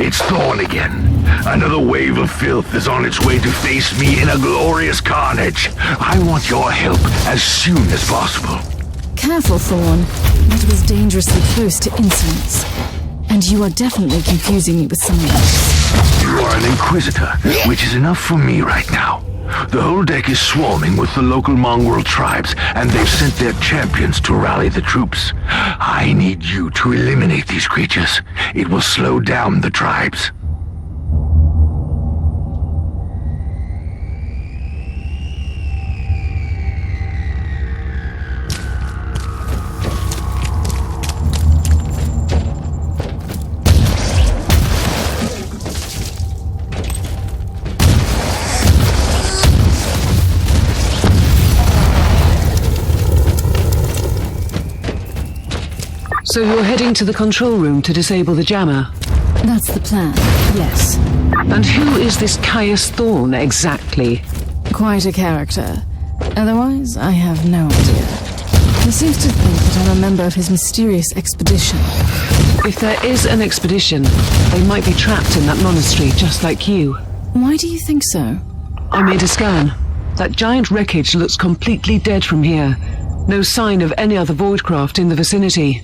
It's Thorn again. Another wave of filth is on its way to face me in a glorious carnage. I want your help as soon as possible. Careful, Thorn. That was dangerously close to insolence. And you are definitely confusing me with someone else. You are an Inquisitor, which is enough for me right now. The whole deck is swarming with the local mongrel tribes, and they've sent their champions to rally the troops. I need you to eliminate these creatures. It will slow down the tribes. So you're heading to the control room to disable the jammer? That's the plan, yes. And who is this Caius Thorn exactly? Quite a character. Otherwise, I have no idea. He seems to think that I'm a member of his mysterious expedition. If there is an expedition, they might be trapped in that monastery just like you. Why do you think so? I made a scan. That giant wreckage looks completely dead from here. No sign of any other voidcraft in the vicinity.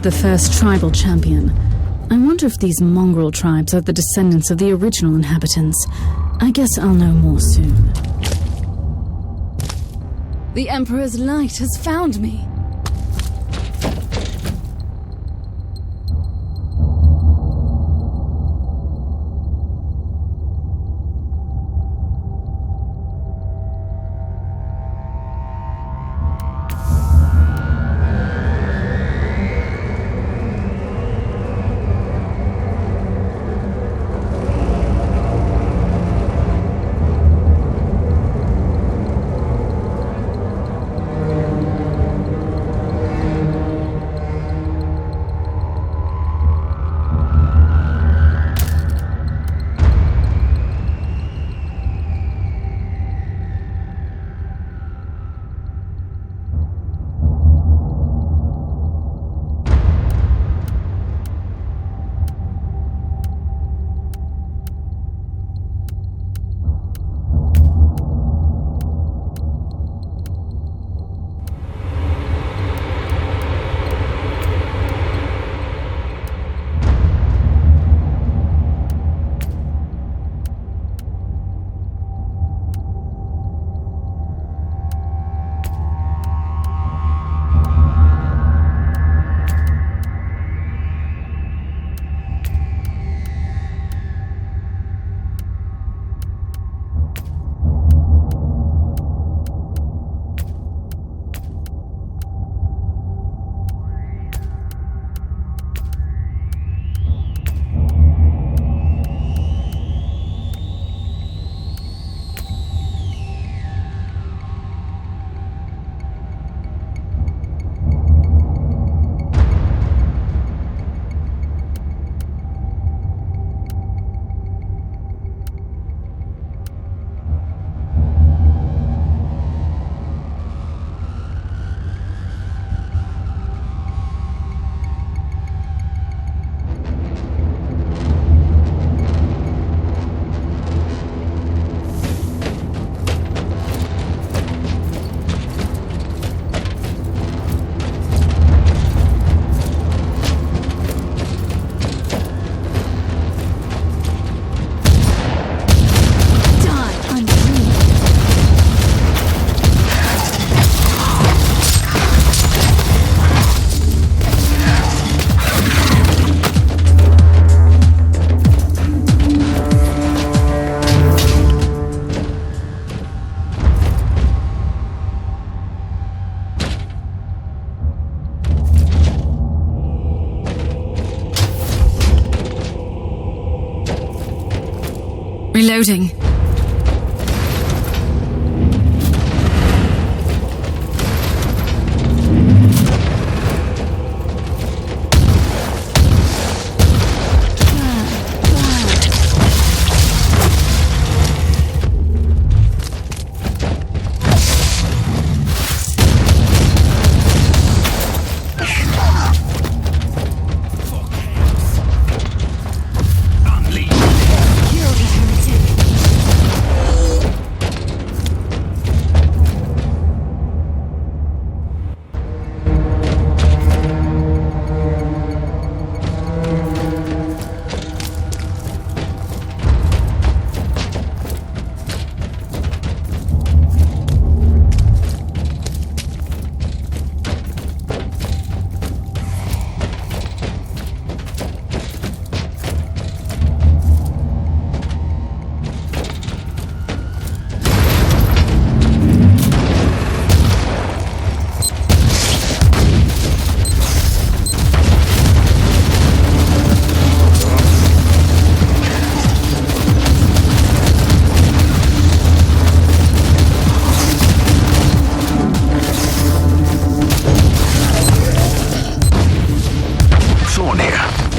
The first tribal champion. I wonder if these mongrel tribes are the descendants of the original inhabitants. I guess I'll know more soon. The Emperor's light has found me. Reloading.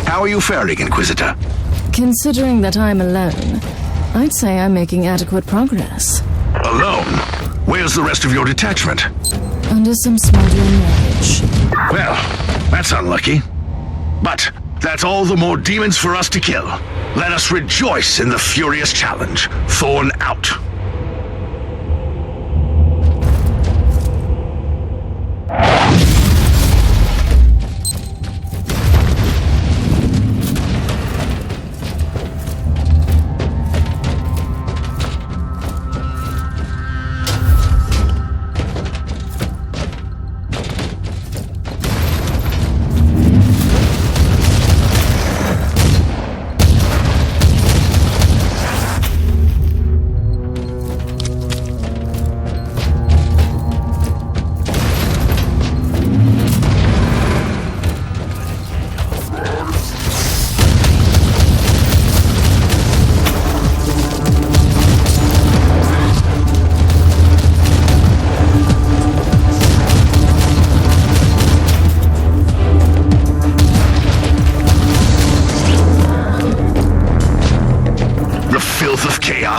How are you faring, Inquisitor? Considering that I'm alone, I'd say I'm making adequate progress. Alone? Where's the rest of your detachment? Under some smoldering wreckage. Well, that's unlucky. But that's all the more demons for us to kill. Let us rejoice in the furious challenge. Thorn out.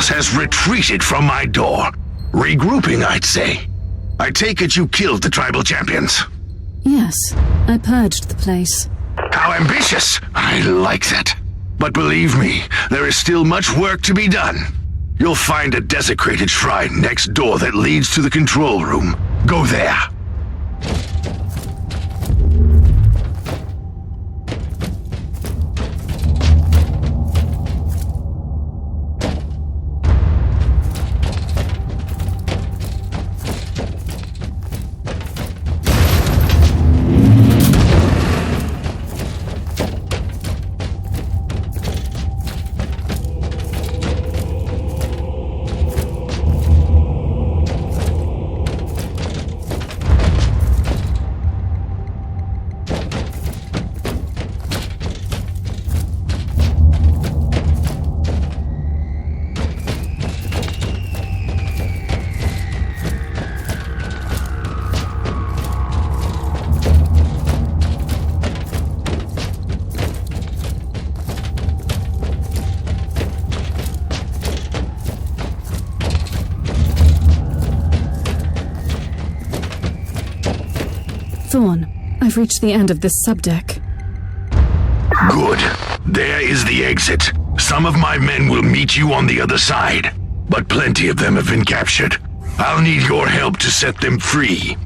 Has retreated from my door. Regrouping, I'd say. I take it you killed the tribal champions. Yes, I purged the place. How ambitious! I like that. But believe me, there is still much work to be done. You'll find a desecrated shrine next door that leads to the control room. Go there. Thorn, I've reached the end of this subdeck. Good. There is the exit. Some of my men will meet you on the other side, but plenty of them have been captured. I'll need your help to set them free.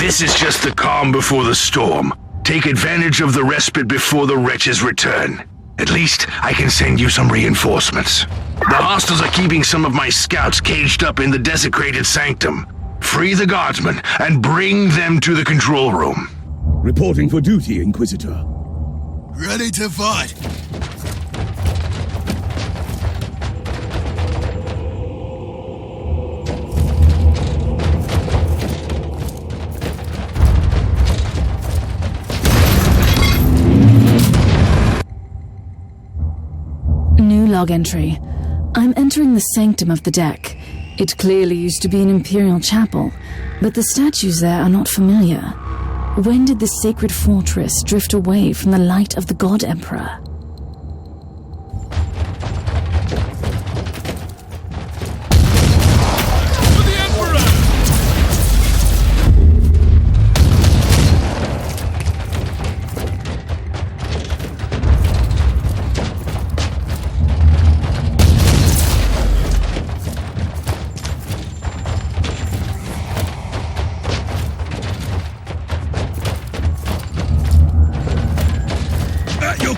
This is just the calm before the storm. Take advantage of the respite before the wretches return. At least, I can send you some reinforcements. The hostiles are keeping some of my scouts caged up in the desecrated sanctum. Free the guardsmen and bring them to the control room. Reporting for duty, Inquisitor. Ready to fight. New log entry. I'm entering the sanctum of the deck. It clearly used to be an imperial chapel, but the statues there are not familiar. When did this sacred fortress drift away from the light of the God Emperor?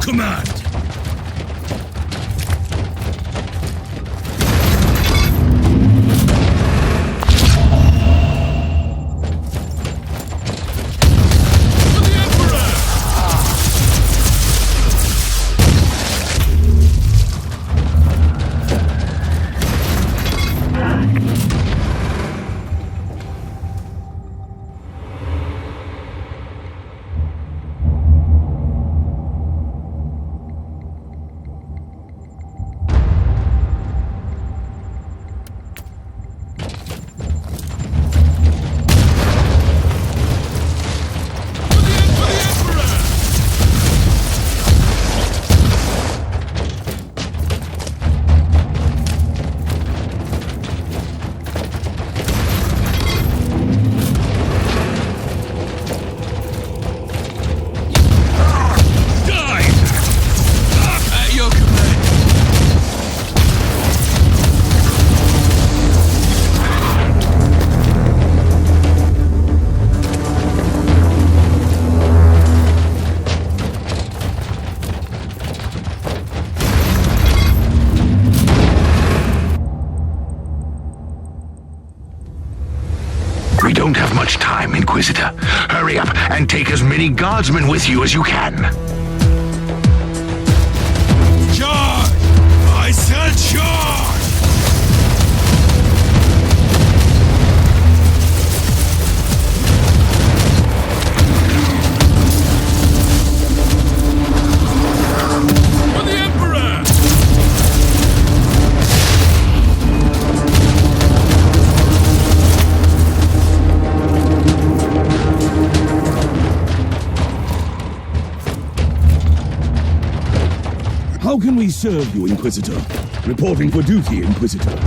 Command! We don't have much time, Inquisitor. Hurry up and take as many guardsmen with you as you can. Charge! I said charge! How can we serve you, Inquisitor? Reporting for duty, Inquisitor.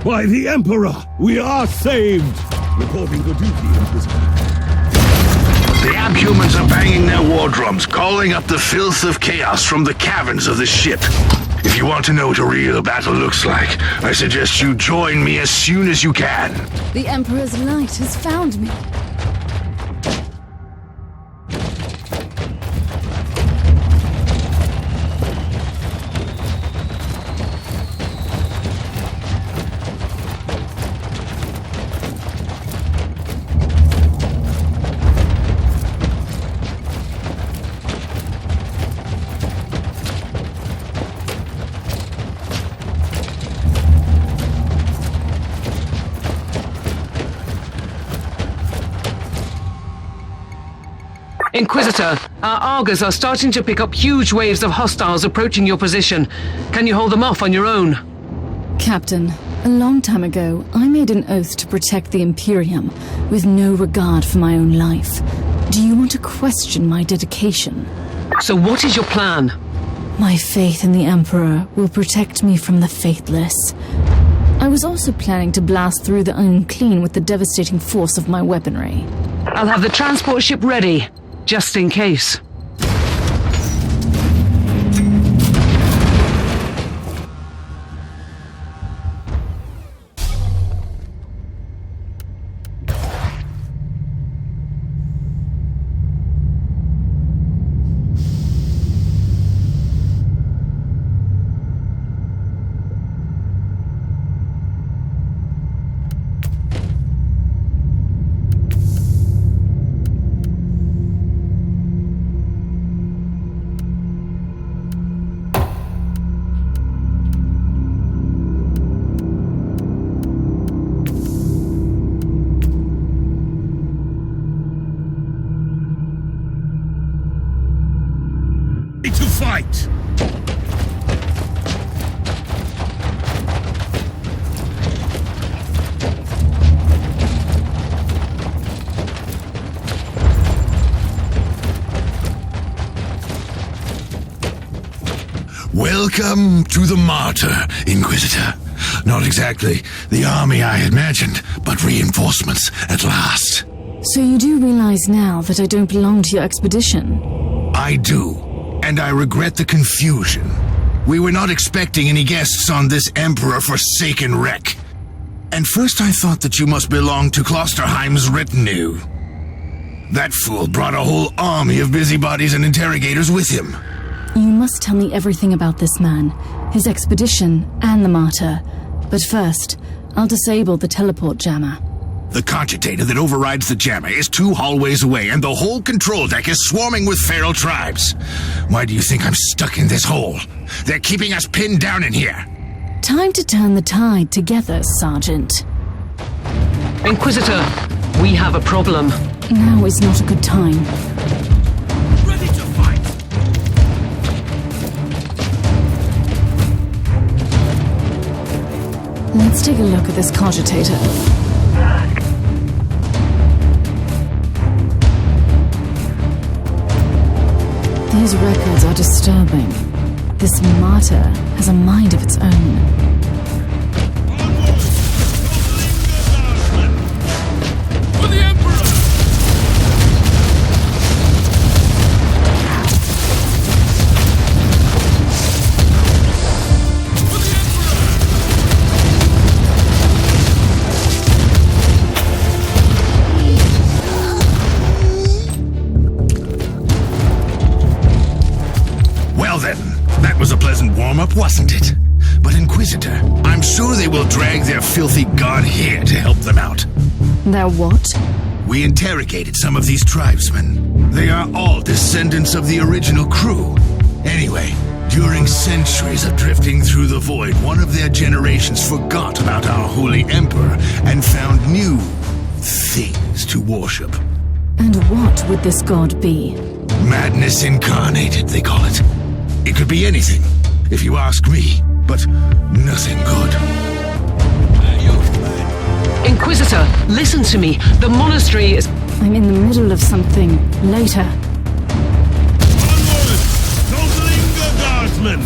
By the Emperor, we are saved! Reporting for duty, Inquisitor. The abhumans are banging their war drums, calling up the filth of chaos from the caverns of the ship. If you want to know what a real battle looks like, I suggest you join me as soon as you can. The Emperor's light has found me. Inquisitor, our Argos are starting to pick up huge waves of hostiles approaching your position. Can you hold them off on your own? Captain, a long time ago, I made an oath to protect the Imperium, with no regard for my own life. Do you want to question my dedication? So what is your plan? My faith in the Emperor will protect me from the faithless. I was also planning to blast through the unclean with the devastating force of my weaponry. I'll have the transport ship ready, just in case. To fight! Welcome to the Martyr, Inquisitor. Not exactly the army I had imagined, but reinforcements at last. So you do realize now that I don't belong to your expedition? I do. And I regret the confusion. We were not expecting any guests on this Emperor-forsaken wreck. And first I thought that you must belong to Klosterheim's retinue. That fool brought a whole army of busybodies and interrogators with him. You must tell me everything about this man, his expedition, and the Martyr. But first, I'll disable the teleport jammer. The cogitator that overrides the jammer is 2 hallways away, and the whole control deck is swarming with feral tribes. Why do you think I'm stuck in this hole? They're keeping us pinned down in here. Time to turn the tide together, Sergeant. Inquisitor, we have a problem. Now is not a good time. Ready to fight! Let's take a look at this cogitator. These records are disturbing. This Martyr has a mind of its own. For the Emperor! Well then, that was a pleasant warm-up, wasn't it? But Inquisitor, I'm sure they will drag their filthy god here to help them out. They're what? We interrogated some of these tribesmen. They are all descendants of the original crew. Anyway, during centuries of drifting through the void, one of their generations forgot about our holy emperor and found new things to worship. And what would this god be? Madness incarnated, they call it. It could be anything, if you ask me, but nothing good. Inquisitor, listen to me. The monastery is... I'm in the middle of something. Later. Onward! Don't linger, guardsmen!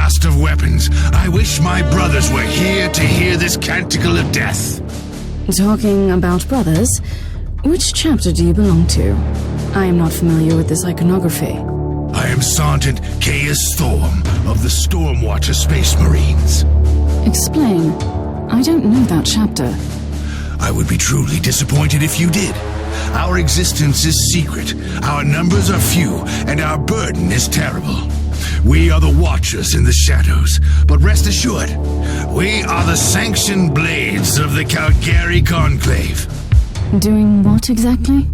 blast of weapons. I wish my brothers were here to hear this canticle of death. Talking about brothers, which chapter do you belong to? I am not familiar with this iconography. I am Sergeant Caius Thorm of the Stormwatcher Space Marines. Explain. I don't know that chapter. I would be truly disappointed if you did. Our existence is secret, our numbers are few, and our burden is terrible. We are the Watchers in the shadows, but rest assured, we are the sanctioned blades of the Calgary Conclave. Doing what exactly?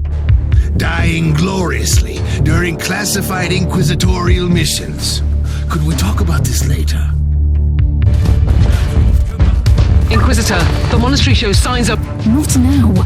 Dying gloriously during classified inquisitorial missions. Could we talk about this later? Inquisitor, the monastery shows signs of... Not now.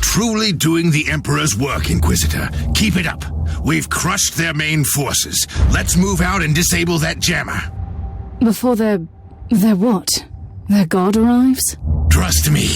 Truly doing the Emperor's work, Inquisitor. Keep it up. We've crushed their main forces. Let's move out and disable that jammer. Before their what? Their god arrives? Trust me,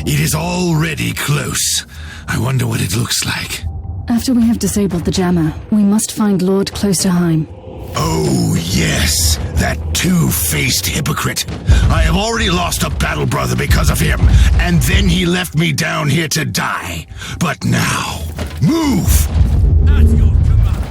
it is already close. I wonder what it looks like. After we have disabled the jammer, we must find Lord Klosterheim. Oh, yes, that two-faced hypocrite. I have already lost a battle brother because of him, and then he left me down here to die. But now, move! At your command.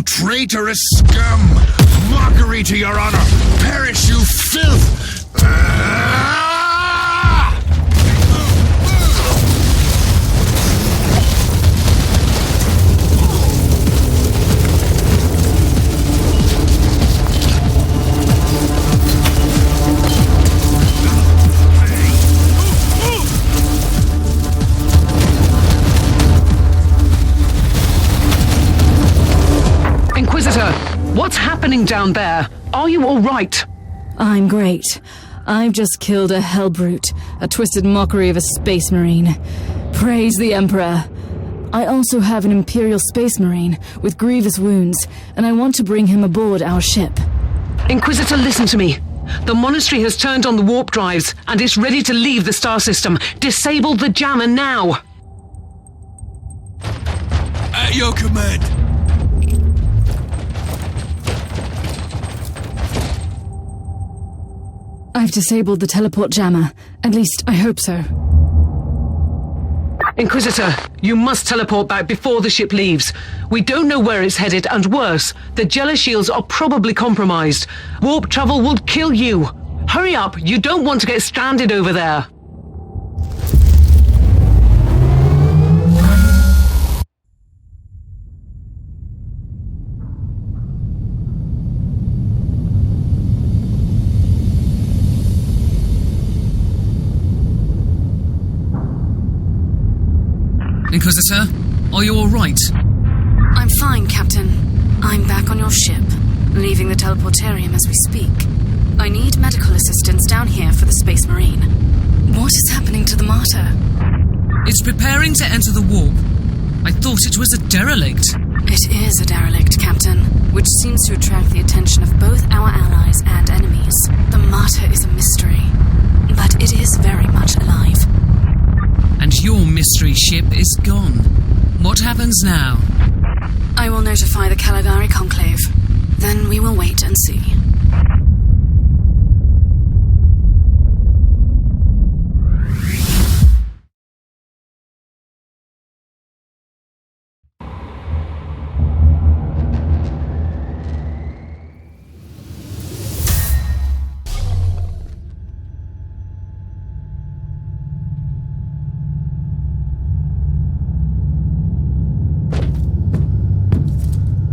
Traitorous scum! Mockery to your honor! Perish, you filth! happening down there? Are you all right? I'm great. I've just killed a hellbrute, a twisted mockery of a space marine. Praise the Emperor. I also have an Imperial Space Marine with grievous wounds, and I want to bring him aboard our ship. Inquisitor, listen to me. The monastery has turned on the warp drives, and it's ready to leave the star system. Disable the jammer now! At your command. I've disabled the teleport jammer. At least, I hope so. Inquisitor, you must teleport back before the ship leaves. We don't know where it's headed, and worse, the Jella shields are probably compromised. Warp travel will kill you. Hurry up, you don't want to get stranded over there. Inquisitor, are you all right? I'm fine, Captain. I'm back on your ship, leaving the teleportarium as we speak. I need medical assistance down here for the Space Marine. What is happening to the Martyr? It's preparing to enter the warp. I thought it was a derelict. It is a derelict, Captain, which seems to attract the attention of both our allies and enemies. The Martyr is a mystery, but it is very much alive. And your mystery ship is gone. What happens now? I will notify the Caligari Conclave. Then we will wait and see.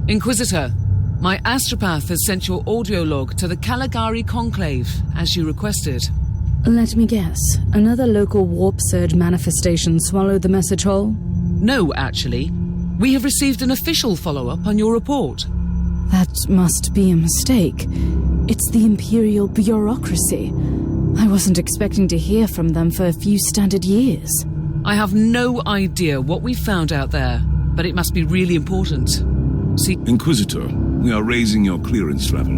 Inquisitor, my astropath has sent your audio log to the Caligari Conclave, as you requested. Let me guess. Another local warp surge manifestation swallowed the message whole? No, actually. We have received an official follow-up on your report. That must be a mistake. It's the Imperial bureaucracy. I wasn't expecting to hear from them for a few standard years. I have no idea what we found out there, but it must be really important. See, Inquisitor, we are raising your clearance level.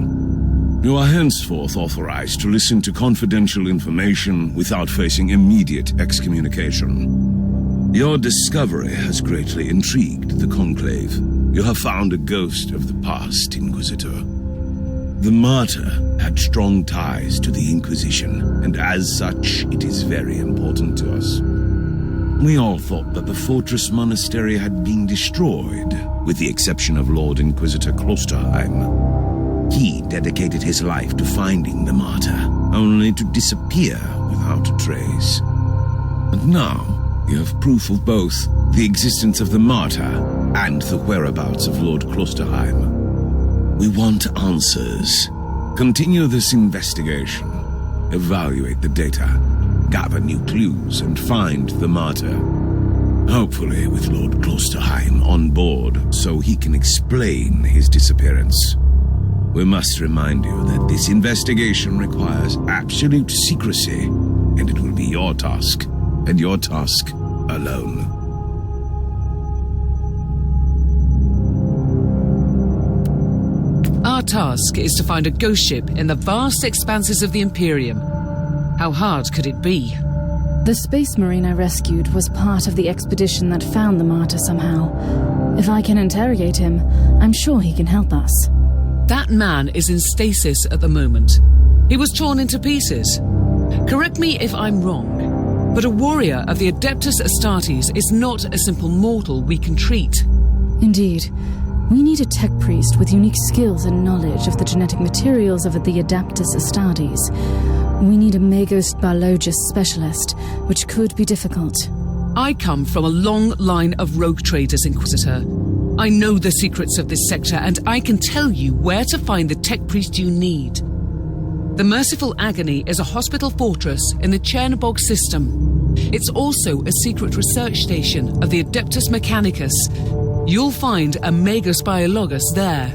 You are henceforth authorized to listen to confidential information without facing immediate excommunication. Your discovery has greatly intrigued the Conclave. You have found a ghost of the past, Inquisitor. The Martyr had strong ties to the Inquisition, and as such, it is very important to us. We all thought that the fortress monastery had been destroyed, with the exception of Lord Inquisitor Klosterheim. He dedicated his life to finding the Martyr, only to disappear without a trace. But now, you have proof of both the existence of the Martyr and the whereabouts of Lord Klosterheim. We want answers. Continue this investigation. Evaluate the data. Gather new clues and find the Martyr. Hopefully with Lord Klosterheim on board so he can explain his disappearance. We must remind you that this investigation requires absolute secrecy, and it will be your task, and your task alone. our task is to find a ghost ship in the vast expanses of the Imperium. How hard could it be? The Space Marine I rescued was part of the expedition that found the Martyr somehow. If I can interrogate him, I'm sure he can help us. That man is in stasis at the moment. He was torn into pieces. Correct me if I'm wrong, but a warrior of the Adeptus Astartes is not a simple mortal we can treat. Indeed. We need a tech priest with unique skills and knowledge of the genetic materials of the Adeptus Astartes. We need a Magos biologist specialist, which could be difficult. I come from a long line of rogue traders, Inquisitor. I know the secrets of this sector, and I can tell you where to find the tech priest you need. The Merciful Agony is a hospital fortress in the Chernobog system. It's also a secret research station of the Adeptus Mechanicus. You'll find a Magos biologist there.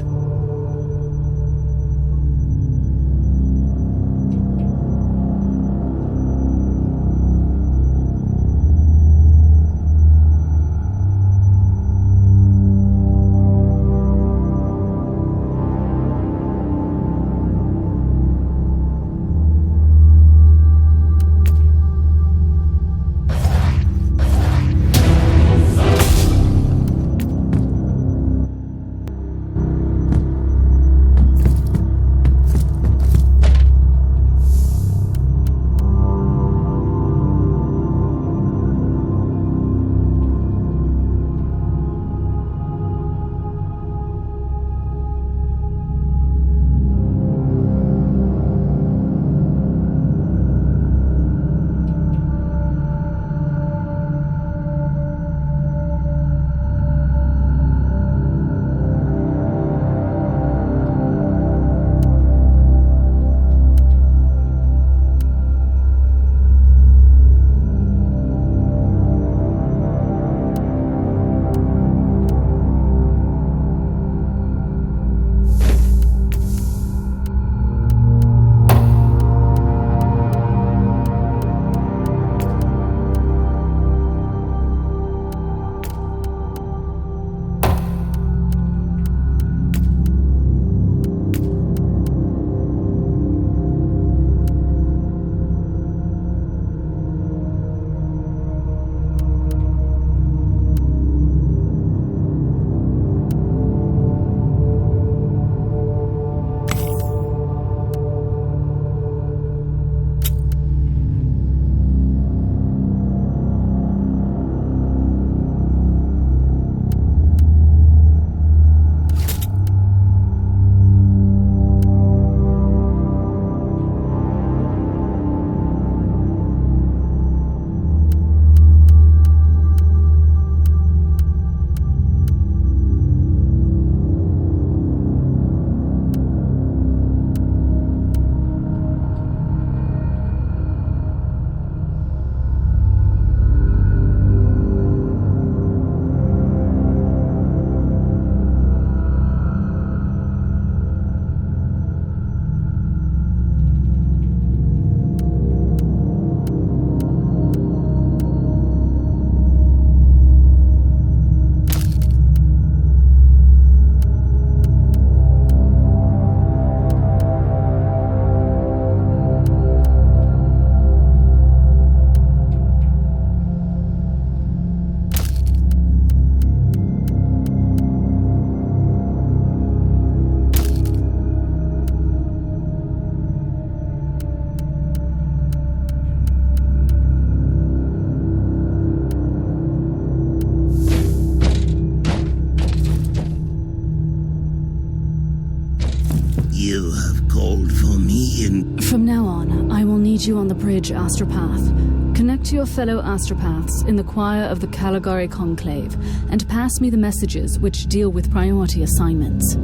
meet you on the bridge, Astropath. Connect to your fellow Astropaths in the choir of the Caligari Conclave, and pass me the messages which deal with priority assignments.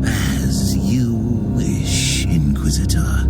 As you wish, Inquisitor.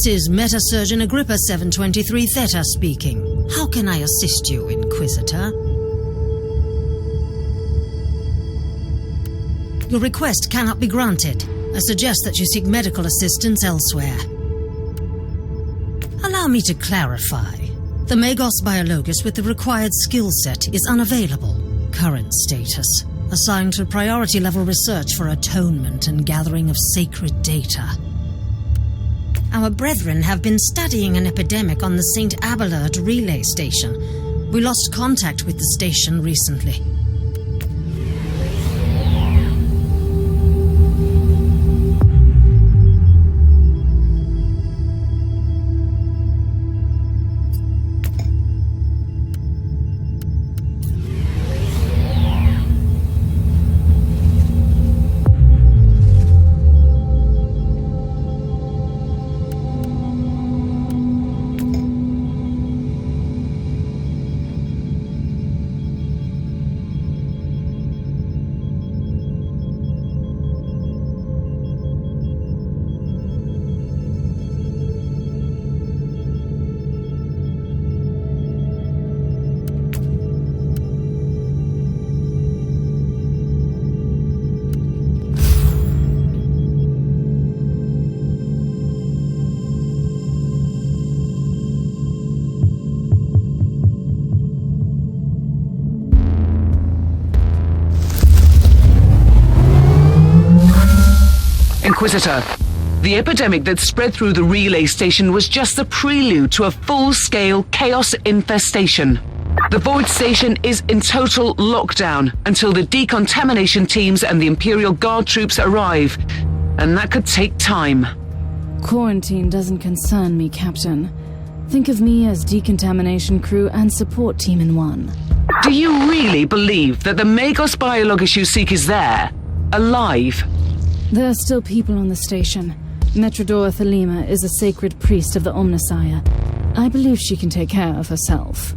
This is Meta-Surgeon Agrippa 723 Theta speaking. How can I assist you, Inquisitor? Your request cannot be granted. I suggest that you seek medical assistance elsewhere. Allow me to clarify. The Magos Biologus with the required skill set is unavailable. Current status: assigned to priority level research for atonement and gathering of sacred data. Our brethren have been studying an epidemic on the St. Abelard relay station. We lost contact with the station recently. Inquisitor. The epidemic that spread through the relay station was just the prelude to a full-scale chaos infestation. The Void Station is in total lockdown until the decontamination teams and the Imperial Guard troops arrive, and that could take time. Quarantine doesn't concern me, Captain. Think of me as decontamination crew and support team in one. Do you really believe that the Magos Biologus you seek is there? Alive? There are still people on the station. Metrodora Thelema is a sacred priest of the Omnissiah. I believe she can take care of herself.